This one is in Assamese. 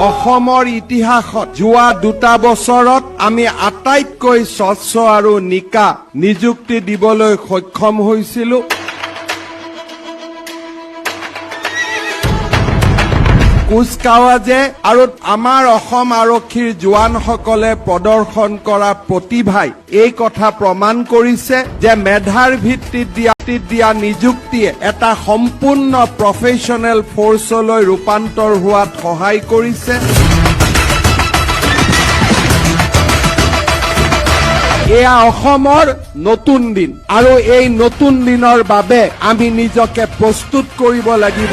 অসমৰ ইতিহাসত যোৱা 2 বছৰত আমি আটাইতকৈ স্বচ্ছ আৰু নিকা নিযুক্তি দিবলৈ সক্ষম হৈছিলো। কুচকাৱাজে আৰু আমাৰ অসম আৰক্ষীৰ জোৱানসকলে প্ৰদৰ্শন কৰা প্ৰতিভাই এই কথা প্ৰমাণ কৰিছে যে মেধাৰ ভিত্তিত দিয়া নিযুক্তিয়ে এটা সম্পূৰ্ণ প্ৰফেচনেল ফৰ্চলৈ ৰূপান্তৰ হোৱাত সহায় কৰিছে। এয়া অসমৰ নতুন দিন আৰু এই নতুন দিনৰ বাবে আমি নিজকে প্ৰস্তুত কৰিব লাগিব।